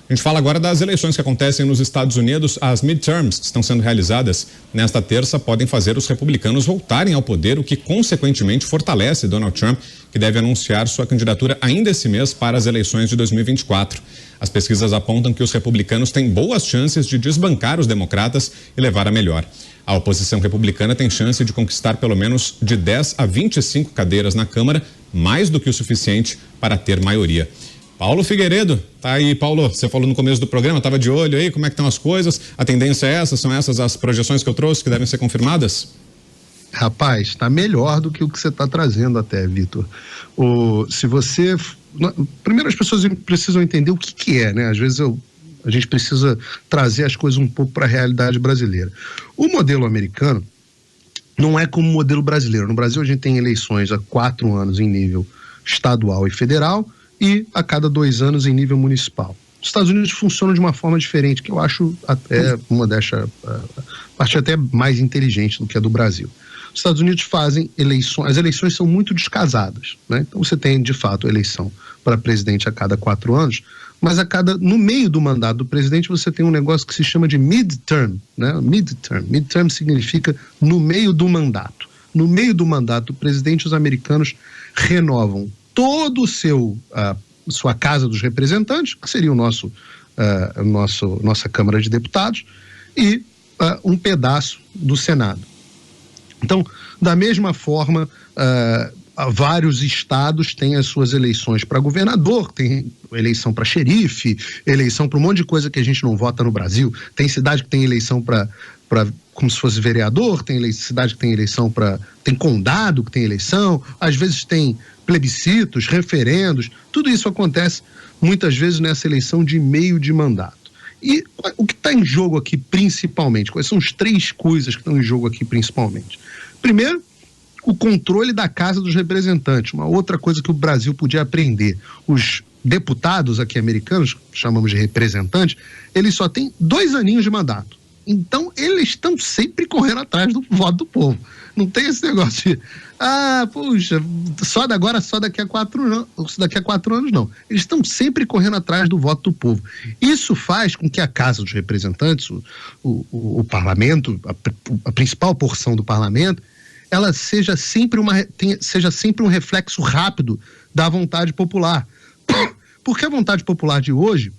A gente fala agora das eleições que acontecem nos Estados Unidos. As midterms que estão sendo realizadas nesta terça podem fazer os republicanos voltarem ao poder, o que consequentemente fortalece Donald Trump, que deve anunciar sua candidatura ainda esse mês para as eleições de 2024. As pesquisas apontam que os republicanos têm boas chances de desbancar os democratas e levar a melhor. A oposição republicana tem chance de conquistar pelo menos de 10 a 25 cadeiras na Câmara, mais do que o suficiente para ter maioria. Paulo Figueiredo, tá aí, Paulo, você falou no começo do programa, estava de olho aí, como é que estão as coisas? A tendência é essa, são essas as projeções que eu trouxe que devem ser confirmadas? Rapaz, está melhor do que o que você está trazendo até, Vitor. Primeiro as pessoas precisam entender o que é, né? Às vezes a gente precisa trazer as coisas um pouco para a realidade brasileira. O modelo americano não é como o modelo brasileiro. No Brasil a gente tem eleições há 4 anos em nível estadual e federal e a cada 2 anos em nível municipal. Os Estados Unidos funcionam de uma forma diferente, que eu acho até parte até mais inteligente do que a do Brasil. Os Estados Unidos fazem eleições, as eleições são muito descasadas, né? Então você tem de fato eleição para presidente a cada 4 anos, mas no meio do mandato do presidente você tem um negócio que se chama de midterm, né? Midterm significa no meio do mandato. No meio do mandato do presidente, os americanos renovam todo o sua Casa dos Representantes, que seria nossa Câmara de Deputados, e um pedaço do Senado. Então, da mesma forma, vários estados têm as suas eleições para governador, tem eleição para xerife, eleição para um monte de coisa que a gente não vota no Brasil. Tem cidade que tem eleição para como se fosse vereador, tem cidade que tem eleição tem condado que tem eleição, às vezes tem plebiscitos, referendos, tudo isso acontece muitas vezes nessa eleição de meio de mandato. E o que está em jogo aqui principalmente? Quais são as 3 coisas que estão em jogo aqui principalmente? Primeiro, o controle da Casa dos Representantes, uma outra coisa que o Brasil podia aprender. Os deputados aqui americanos, chamamos de representantes, eles só têm 2 aninhos de mandato. Então, eles estão sempre correndo atrás do voto do povo. Não tem esse negócio de, só daqui a 4 anos, não. Eles estão sempre correndo atrás do voto do povo. Isso faz com que a Casa dos Representantes, o parlamento, a principal porção do parlamento, ela seja sempre um reflexo rápido da vontade popular. Porque a vontade popular de hoje,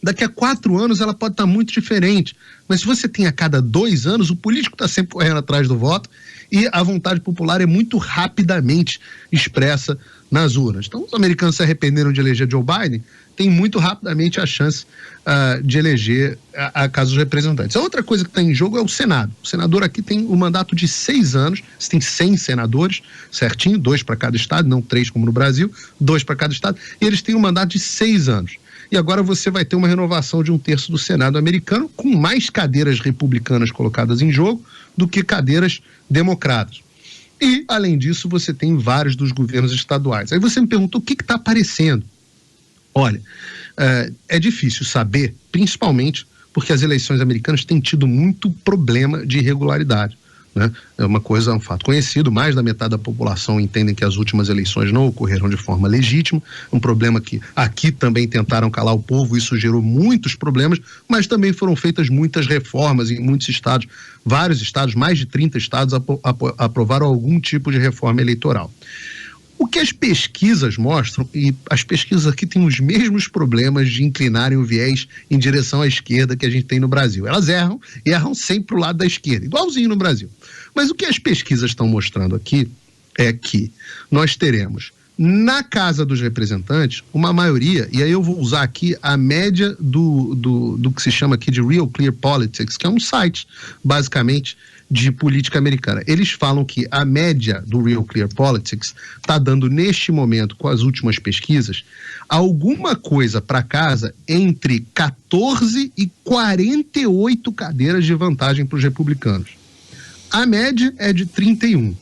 daqui a 4 anos ela pode estar muito diferente, mas se você tem a cada 2 anos, o político está sempre correndo atrás do voto e a vontade popular é muito rapidamente expressa nas urnas. Então, os americanos se arrependeram de eleger Joe Biden, tem muito rapidamente a chance de eleger a Casa dos Representantes. A outra coisa que está em jogo é o Senado. O senador aqui tem um mandato de 6 anos, você tem 100 senadores, certinho, 2 para cada estado, não 3 como no Brasil, 2 para cada estado, e eles têm um mandato de 6 anos. E agora você vai ter uma renovação de 1/3 do Senado americano, com mais cadeiras republicanas colocadas em jogo do que cadeiras democratas. E, além disso, você tem vários dos governos estaduais. Aí você me perguntou o que está aparecendo. Olha, é difícil saber, principalmente porque as eleições americanas têm tido muito problema de irregularidade, né? É um fato conhecido, mais da metade da população entendem que as últimas eleições não ocorreram de forma legítima, um problema que aqui também tentaram calar o povo, isso gerou muitos problemas, mas também foram feitas muitas reformas em muitos estados, vários estados, mais de 30 estados aprovaram algum tipo de reforma eleitoral. O que as pesquisas mostram, e as pesquisas aqui têm os mesmos problemas de inclinarem o viés em direção à esquerda que a gente tem no Brasil. Elas erram sempre pro lado da esquerda, igualzinho no Brasil. Mas o que as pesquisas estão mostrando aqui é que nós teremos na Casa dos Representantes uma maioria, e aí eu vou usar aqui a média do que se chama aqui de Real Clear Politics, que é um site, basicamente, de política americana. Eles falam que a média do Real Clear Politics está dando, neste momento, com as últimas pesquisas, alguma coisa para casa entre 14 e 48 cadeiras de vantagem para os republicanos. A média é de 31.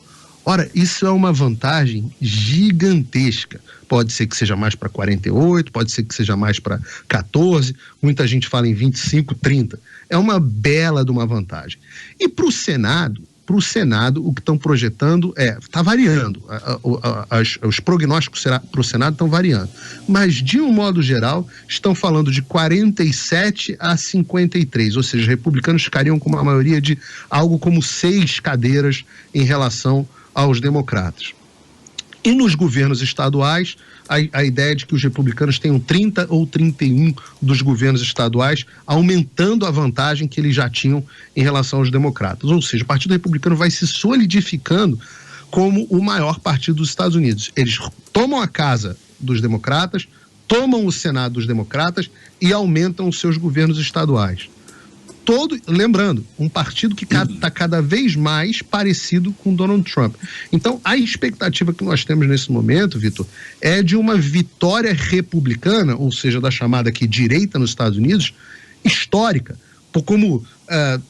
Ora, isso é uma vantagem gigantesca. Pode ser que seja mais para 48, pode ser que seja mais para 14, muita gente fala em 25, 30. É uma bela de uma vantagem. E para o Senado, para o Senado, o que estão projetando está variando, os prognósticos para o Senado estão variando, mas de um modo geral estão falando de 47 a 53, ou seja, os republicanos ficariam com uma maioria de algo como 6 cadeiras em relação aos democratas. E nos governos estaduais, a ideia de que os republicanos tenham 30 ou 31 dos governos estaduais, aumentando a vantagem que eles já tinham em relação aos democratas. Ou seja, o Partido Republicano vai se solidificando como o maior partido dos Estados Unidos. Eles tomam a casa dos democratas, tomam o Senado dos democratas e aumentam os seus governos estaduais. Lembrando, um partido que está cada vez mais parecido com Donald Trump. Então, a expectativa que nós temos nesse momento, Vitor, é de uma vitória republicana, ou seja, da chamada aqui direita nos Estados Unidos, histórica, como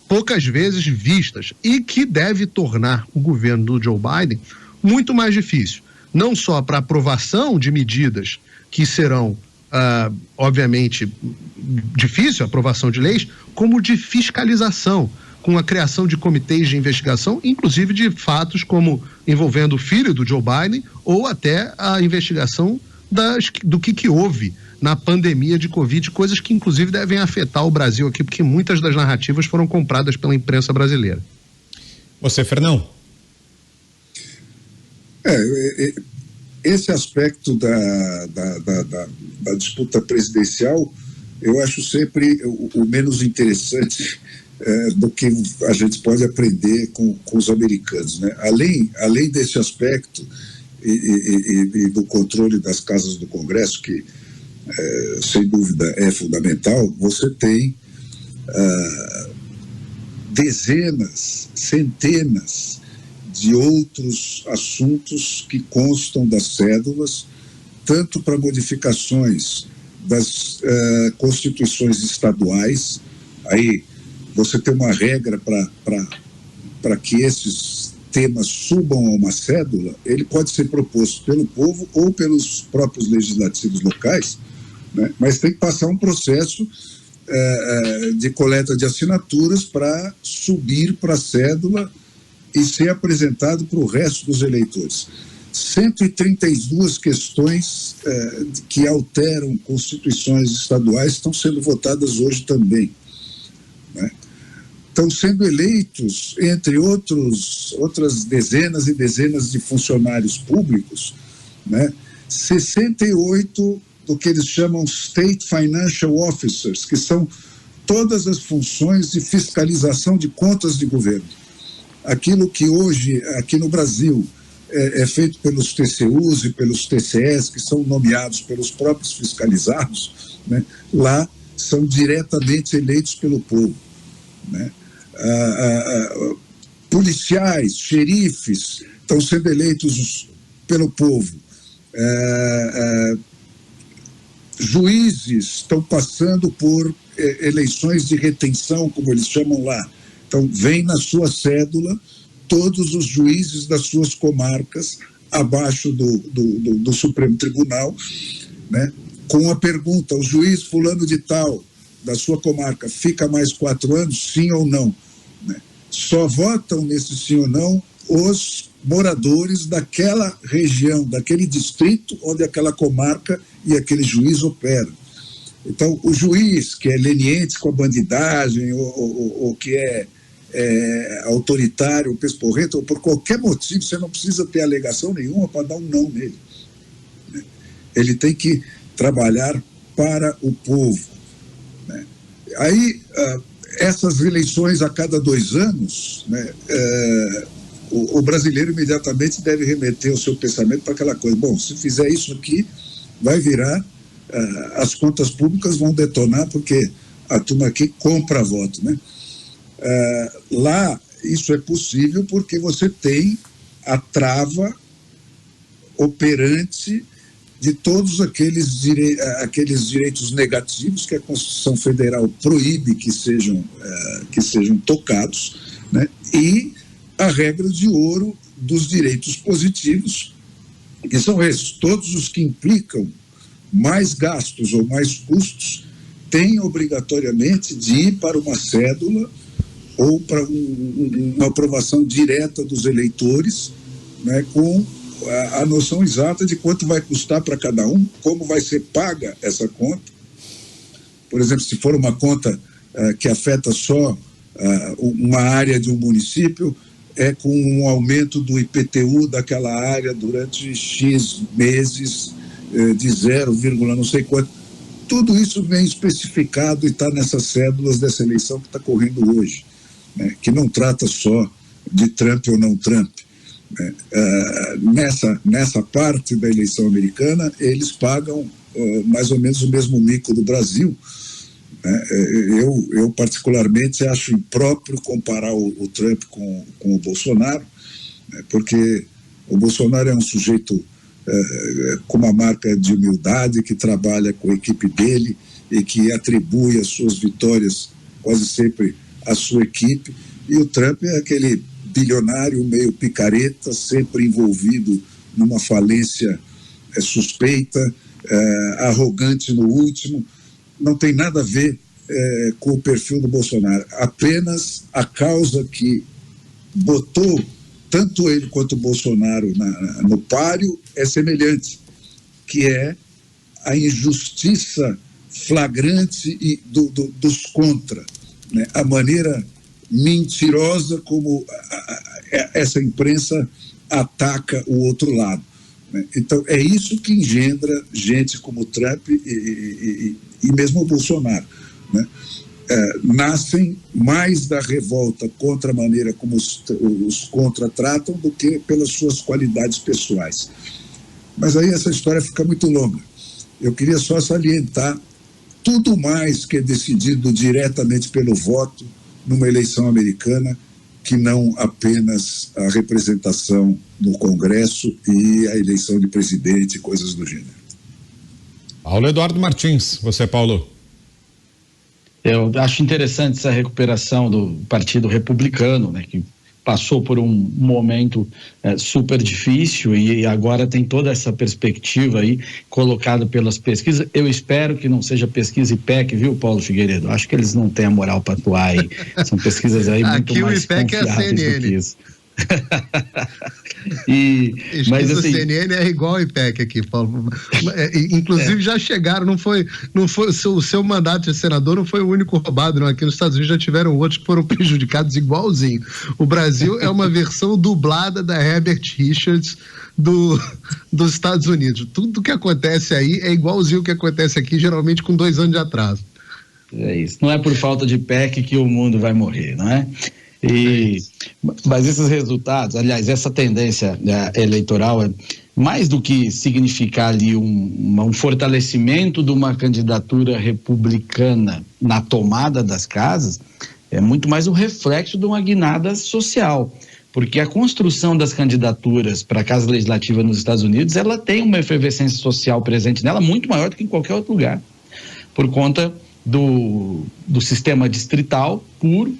poucas vezes vistas, e que deve tornar o governo do Joe Biden muito mais difícil, não só para aprovação de medidas que serão obviamente difícil, a aprovação de leis, como de fiscalização, com a criação de comitês de investigação, inclusive de fatos como envolvendo o filho do Joe Biden, ou até a investigação do que houve na pandemia de Covid, coisas que inclusive devem afetar o Brasil aqui, porque muitas das narrativas foram compradas pela imprensa brasileira. Você, Fernão? Esse aspecto da disputa presidencial, eu acho sempre o menos interessante do que a gente pode aprender com os americanos, né? Além desse aspecto e do controle das casas do Congresso, que sem dúvida é fundamental, você tem dezenas, centenas de outros assuntos que constam das cédulas, tanto para modificações das constituições estaduais. Aí você tem uma regra para que esses temas subam a uma cédula, ele pode ser proposto pelo povo ou pelos próprios legislativos locais, né? Mas tem que passar um processo de coleta de assinaturas para subir para a cédula e ser apresentado para o resto dos eleitores. 132 questões que alteram constituições estaduais estão sendo votadas hoje também, né? Estão sendo eleitos, entre outras dezenas e dezenas de funcionários públicos, né? 68 do que eles chamam State Financial Officers, que são todas as funções de fiscalização de contas de governo. Aquilo que hoje, aqui no Brasil, é feito pelos TCUs e pelos TCEs, que são nomeados pelos próprios fiscalizados, né? Lá são diretamente eleitos pelo povo, né? Policiais, xerifes estão sendo eleitos pelo povo. Juízes estão passando por eleições de retenção, como eles chamam lá. Então, vem na sua cédula todos os juízes das suas comarcas, abaixo do Supremo Tribunal, né? Com a pergunta: o juiz fulano de tal, da sua comarca, fica mais 4 anos, sim ou não? Né? Só votam nesse sim ou não os moradores daquela região, daquele distrito onde aquela comarca e aquele juiz operam. Então, o juiz que é leniente com a bandidagem ou que é autoritário, pesporrento, ou por qualquer motivo, você não precisa ter alegação nenhuma para dar um não nele, né? Ele tem que trabalhar para o povo, né? Aí, essas eleições a cada 2 anos, né, o brasileiro imediatamente deve remeter o seu pensamento para aquela coisa: bom, se fizer isso aqui, vai virar, as contas públicas vão detonar, porque a turma aqui compra voto, né? Lá isso é possível porque você tem a trava operante de todos aqueles direitos negativos que a Constituição Federal proíbe que sejam tocados, né? E a regra de ouro dos direitos positivos, que são esses: todos os que implicam mais gastos ou mais custos têm obrigatoriamente de ir para uma cédula ou para uma aprovação direta dos eleitores, né, com a noção exata de quanto vai custar para cada um, como vai ser paga essa conta. Por exemplo, se for uma conta que afeta só uma área de um município, é com um aumento do IPTU daquela área durante X meses, de 0, não sei quanto. Tudo isso vem especificado e está nessas cédulas dessa eleição que está correndo hoje, né, que não trata só de Trump ou não Trump. Nessa parte da eleição americana, eles pagam mais ou menos o mesmo mico do Brasil. Eu particularmente acho impróprio comparar o Trump com o Bolsonaro, né, porque o Bolsonaro é um sujeito com uma marca de humildade, que trabalha com a equipe dele e que atribui as suas vitórias quase sempre à sua equipe, e o Trump é aquele bilionário meio picareta, sempre envolvido numa falência suspeita, arrogante no último. Não tem nada a ver com o perfil do Bolsonaro, apenas a causa que botou tanto ele quanto o Bolsonaro no páreo é semelhante, que é a injustiça flagrante dos contra, né? A maneira mentirosa como essa imprensa ataca o outro lado, né? Então é isso que engendra gente como Trump e mesmo o Bolsonaro, né? Nascem mais da revolta contra a maneira como os contra tratam do que pelas suas qualidades pessoais. Mas aí essa história fica muito longa. Eu queria só salientar tudo mais que é decidido diretamente pelo voto numa eleição americana, que não apenas a representação no Congresso e a eleição de presidente e coisas do gênero. Paulo Eduardo Martins, você, Paulo. Eu acho interessante essa recuperação do Partido Republicano, né, que passou por um momento super difícil e agora tem toda essa perspectiva aí colocada pelas pesquisas. Eu espero que não seja pesquisa IPEC, viu, Paulo Figueiredo? Acho que eles não têm a moral para atuar aí. São pesquisas aí muito aqui mais confiáveis do que isso. Mas assim, o CNN é igual ao IPEC aqui, Paulo. Inclusive já chegaram, não foi o seu mandato de senador não foi o único roubado, não. Aqui nos Estados Unidos já tiveram outros que foram prejudicados igualzinho. O Brasil é uma versão dublada da Herbert Richards dos Estados Unidos. Tudo que acontece aí é igualzinho o que acontece aqui, geralmente com 2 anos de atraso. É isso. Não é por falta de PEC que o mundo vai morrer, não é? Mas esses resultados, aliás, essa tendência eleitoral, mais do que significar ali um fortalecimento de uma candidatura republicana na tomada das casas, é muito mais um reflexo de uma guinada social, porque a construção das candidaturas para a Casa Legislativa nos Estados Unidos, ela tem uma efervescência social presente nela muito maior do que em qualquer outro lugar, por conta do sistema distrital puro.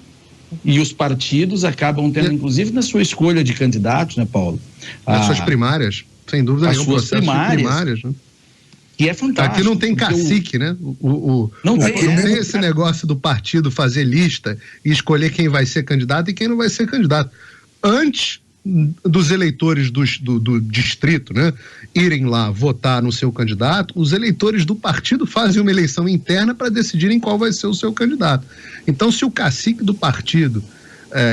E os partidos acabam tendo, inclusive na sua escolha de candidatos, né, Paulo? As suas primárias, sem dúvida nenhuma, processo de primárias, né? Que é fantástico. Aqui não tem cacique, né? Não tem esse negócio do partido fazer lista e escolher quem vai ser candidato e quem não vai ser candidato. Antes dos eleitores do distrito, né, irem lá votar no seu candidato, os eleitores do partido fazem uma eleição interna para decidirem qual vai ser o seu candidato. Então, se o cacique do partido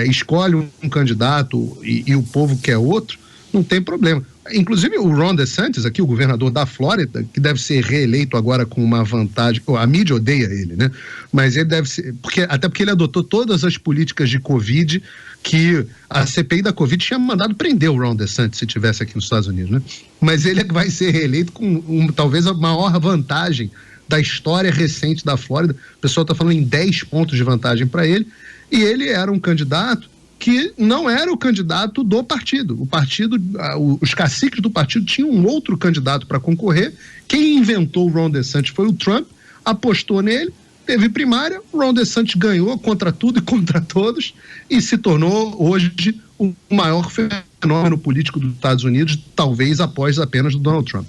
escolhe um candidato e o povo quer outro, não tem problema. Inclusive o Ron DeSantis aqui, o governador da Flórida, que deve ser reeleito agora com uma vantagem, a mídia odeia ele, né? Mas ele deve ser, até porque ele adotou todas as políticas de Covid que a CPI da Covid tinha mandado prender o Ron DeSantis se tivesse aqui nos Estados Unidos, né? Mas ele vai ser reeleito com talvez a maior vantagem da história recente da Flórida. O pessoal está falando em 10 pontos de vantagem para ele, e ele era um candidato que não era o candidato do partido. O partido, os caciques do partido tinham um outro candidato para concorrer. Quem inventou o Ron DeSantis foi o Trump, apostou nele, teve primária, o Ron DeSantis ganhou contra tudo e contra todos e se tornou hoje o maior fenômeno político dos Estados Unidos, talvez após apenas do Donald Trump.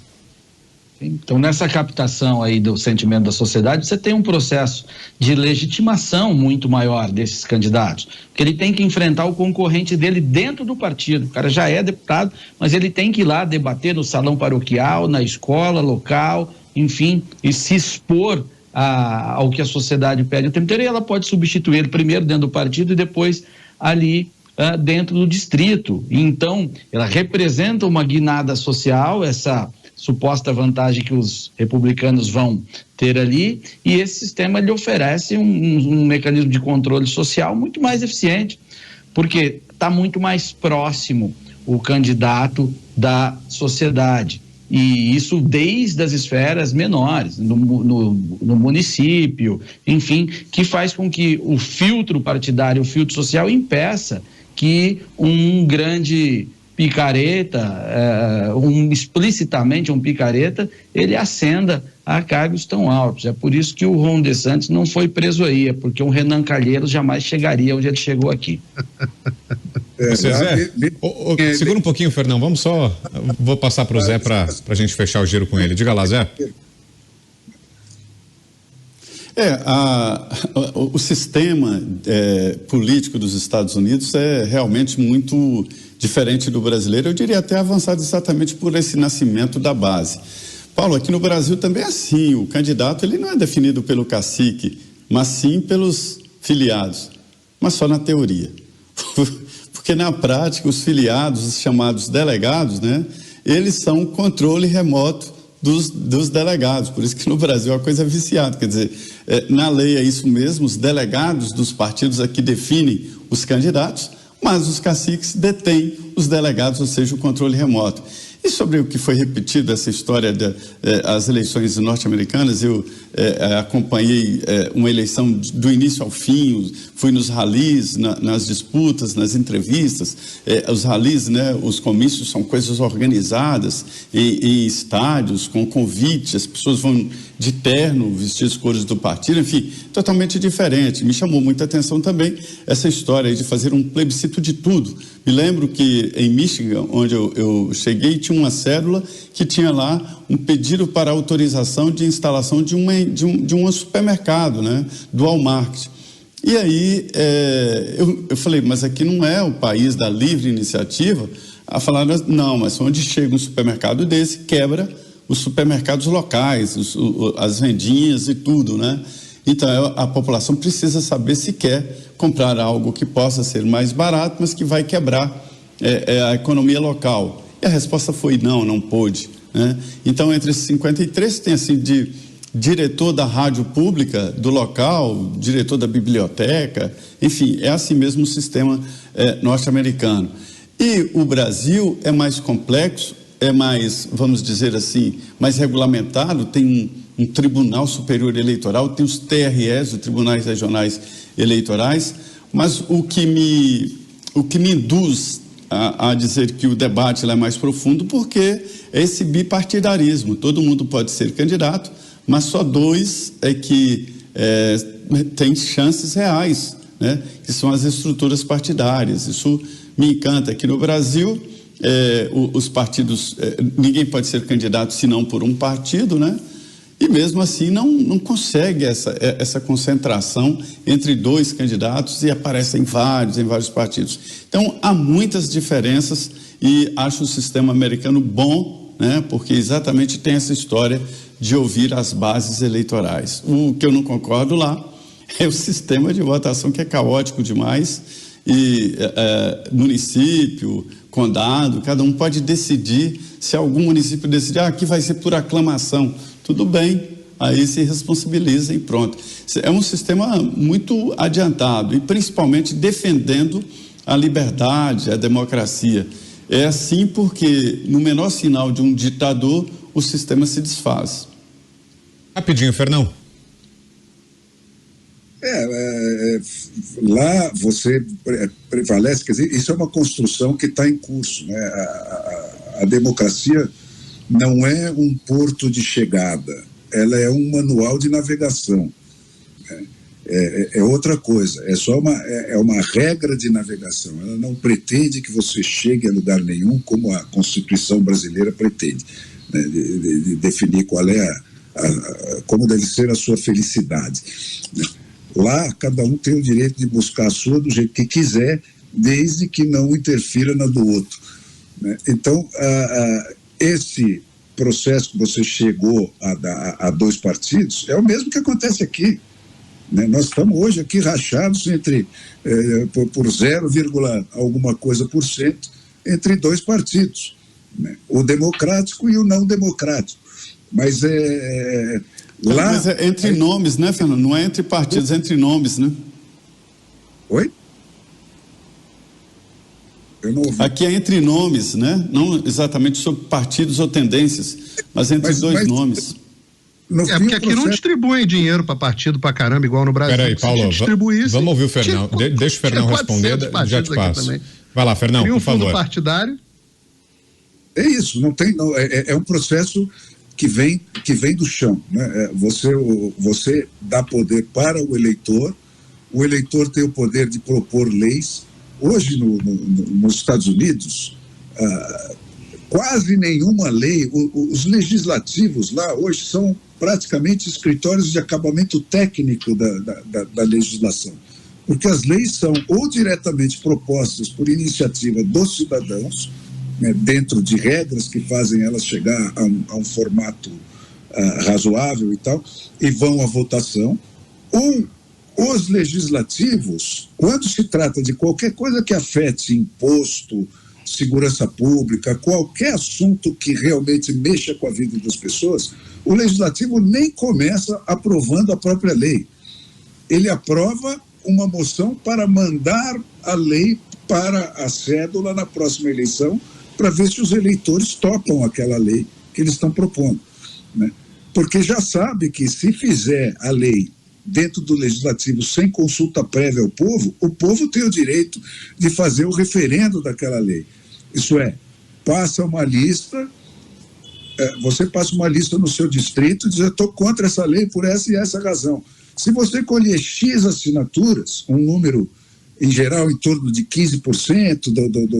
Então, nessa captação aí do sentimento da sociedade, você tem um processo de legitimação muito maior desses candidatos, porque ele tem que enfrentar o concorrente dele dentro do partido. O cara já é deputado, mas ele tem que ir lá debater no salão paroquial, na escola local, enfim, e se expor ao que a sociedade pede o tempo inteiro, e ela pode substituir ele primeiro dentro do partido e depois ali dentro do distrito. E então, ela representa uma guinada social, essa suposta vantagem que os republicanos vão ter ali, e esse sistema lhe oferece um mecanismo de controle social muito mais eficiente, porque está muito mais próximo o candidato da sociedade, e isso desde as esferas menores, no município, enfim, que faz com que o filtro partidário, o filtro social impeça que um grande picareta, explicitamente um picareta, ele ascenda a cargos tão altos. É por isso que o Ron DeSantis não foi preso aí, é porque um Renan Calheiros jamais chegaria onde ele chegou aqui. Zé, segura um pouquinho, Fernão, vou passar para o Zé para a gente fechar o giro com ele. Diga lá, Zé. O sistema político dos Estados Unidos é realmente muito diferente do brasileiro, eu diria até avançado exatamente por esse nascimento da base. Paulo, aqui no Brasil também é assim, o candidato ele não é definido pelo cacique, mas sim pelos filiados, mas só na teoria. Porque na prática os filiados, os chamados delegados, né, eles são controle remoto dos delegados, por isso que no Brasil é uma coisa viciada, quer dizer, na lei é isso mesmo, os delegados dos partidos aqui definem os candidatos, mas os caciques detêm os delegados, ou seja, o controle remoto. E sobre o que foi repetido, essa história das eleições norte-americanas, eu acompanhei uma eleição do início ao fim, fui nos ralis, nas disputas, nas entrevistas. Os ralis, né, os comícios são coisas organizadas em estádios, com convite, as pessoas vão de terno, vestir as cores do partido, enfim, totalmente diferente. Me chamou muita atenção também essa história de fazer um plebiscito de tudo. Me lembro que em Michigan, onde eu cheguei, tinha uma cédula que tinha lá um pedido para autorização de instalação de um supermercado, né, do Walmart. E aí eu falei, mas aqui não é o país da livre iniciativa? A falaram, não, mas onde chega um supermercado desse, quebra os supermercados locais, as vendinhas e tudo, né? Então a população precisa saber se quer comprar algo que possa ser mais barato, mas que vai quebrar a economia local. E a resposta foi não pôde, né? Então entre esses 53 tem assim de diretor da rádio pública do local, diretor da biblioteca, enfim, é assim mesmo o sistema norte-americano. E o Brasil é mais complexo, é mais, vamos dizer assim, mais regulamentado, tem um Tribunal Superior Eleitoral, tem os TREs, os Tribunais Regionais Eleitorais, mas o que me induz a dizer que o debate lá é mais profundo, porque é esse bipartidarismo, todo mundo pode ser candidato, mas só dois é que têm chances reais, né? Que são as estruturas partidárias. Isso me encanta. Aqui no Brasil, os partidos, ninguém pode ser candidato senão por um partido, né? E mesmo assim não consegue essa concentração entre dois candidatos e aparecem em vários partidos. Então há muitas diferenças e acho o sistema americano bom, né? Porque exatamente tem essa história de ouvir as bases eleitorais. O que eu não concordo lá é o sistema de votação, que é caótico demais, e município, condado, cada um pode decidir. Se algum município decidir, aqui vai ser por aclamação, tudo bem, aí se responsabiliza e pronto. É um sistema muito adiantado e principalmente defendendo a liberdade, a democracia. É assim porque no menor sinal de um ditador, o sistema se desfaz. Rapidinho, Fernão. Lá você prevalece, quer dizer, isso é uma construção que está em curso, né? A democracia não é um porto de chegada, ela é um manual de navegação, né? É outra coisa, é só uma regra de navegação, ela não pretende que você chegue a lugar nenhum como a Constituição brasileira pretende. né, de definir qual é como deve ser a sua felicidade, né? Lá, cada um tem o direito de buscar a sua do jeito que quiser, desde que não interfira na do outro, né? Então, esse processo que você chegou a 2 partidos é o mesmo que acontece aqui, né? Nós estamos hoje aqui rachados por 0, alguma coisa por cento entre 2 partidos, né? O democrático e o não democrático. Mas lá... Mas é entre nomes, né, Fernando? Não é entre partidos, é entre nomes, né? Oi? Eu não ouvi. Aqui é entre nomes, né? Não exatamente sobre partidos ou tendências, mas entre dois nomes. Porque aqui não distribuem dinheiro para partido pra caramba, igual no Brasil. Peraí, Paulo, vamos ouvir o Fernão. Deixa o Fernão responder, já te passo. Vai lá, Fernão, por favor. Fundo partidário. É isso, não tem, não, é um processo que vem do chão, né? Você dá poder para o eleitor tem o poder de propor leis. Hoje, nos Estados Unidos, quase nenhuma lei, os legislativos lá hoje são praticamente escritórios de acabamento técnico da legislação, porque as leis são ou diretamente propostas por iniciativa dos cidadãos, né, dentro de regras que fazem elas chegar a um formato razoável e tal, e vão à votação, ou os legislativos, quando se trata de qualquer coisa que afete imposto, segurança pública, qualquer assunto que realmente mexa com a vida das pessoas, o legislativo nem começa aprovando a própria lei. Ele aprova uma moção para mandar a lei para a cédula na próxima eleição, para ver se os eleitores topam aquela lei que eles estão propondo, né? Porque já sabe que se fizer a lei dentro do legislativo sem consulta prévia ao povo, o povo tem o direito de fazer o referendo daquela lei. Isso é, você passa uma lista no seu distrito e diz: eu estou contra essa lei por essa e essa razão. Se você colher X assinaturas, um número em geral em torno de 15%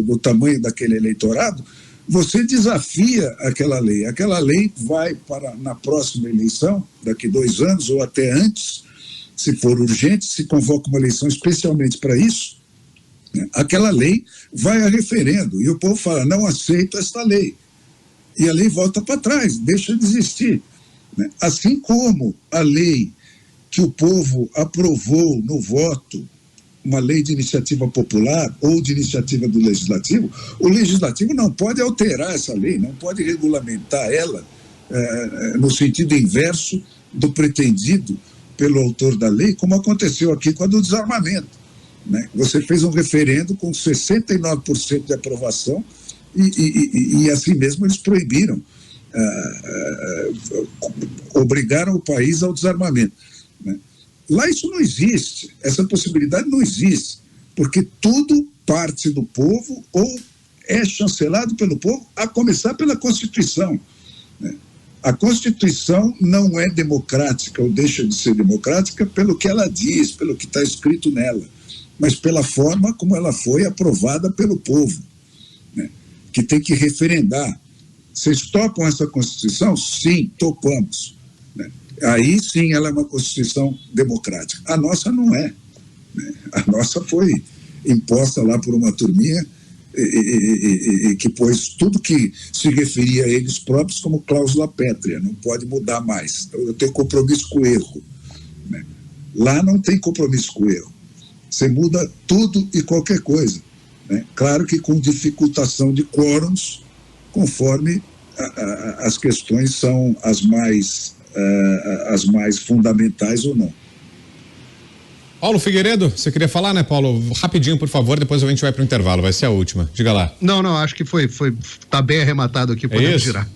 do tamanho daquele eleitorado, você desafia aquela lei. Aquela lei vai para, na próxima eleição, daqui 2 anos ou até antes, se for urgente, se convoca uma eleição especialmente para isso, né? Aquela lei vai a referendo e o povo fala: não aceito esta lei. E a lei volta para trás, deixa de existir, né? Assim como a lei que o povo aprovou no voto, uma lei de iniciativa popular ou de iniciativa do legislativo, o legislativo não pode alterar essa lei, não pode regulamentar ela no sentido inverso do pretendido pelo autor da lei, como aconteceu aqui com a do desarmamento, né? Você fez um referendo com 69% de aprovação e assim mesmo eles proibiram, obrigaram o país ao desarmamento, né? Lá isso não existe, essa possibilidade não existe, porque tudo parte do povo ou é chancelado pelo povo, a começar pela Constituição, né? A Constituição não é democrática ou deixa de ser democrática pelo que ela diz, pelo que está escrito nela, mas pela forma como ela foi aprovada pelo povo, né? Que tem que referendar. Vocês topam essa Constituição? Sim, topamos, né? Aí sim ela é uma Constituição democrática. A nossa não é, né? A nossa foi imposta lá por uma turminha e que pôs tudo que se referia a eles próprios como cláusula pétrea, não pode mudar mais. Então, eu tenho compromisso com o erro, né? Lá não tem compromisso com o erro. Você muda tudo e qualquer coisa, né? Claro que com dificultação de quórums, conforme as questões são as mais fundamentais ou não. Paulo Figueiredo, você queria falar, né, Paulo? Rapidinho, por favor, depois a gente vai para o intervalo, vai ser a última. Diga lá. Não, acho que tá bem arrematado aqui, podemos girar.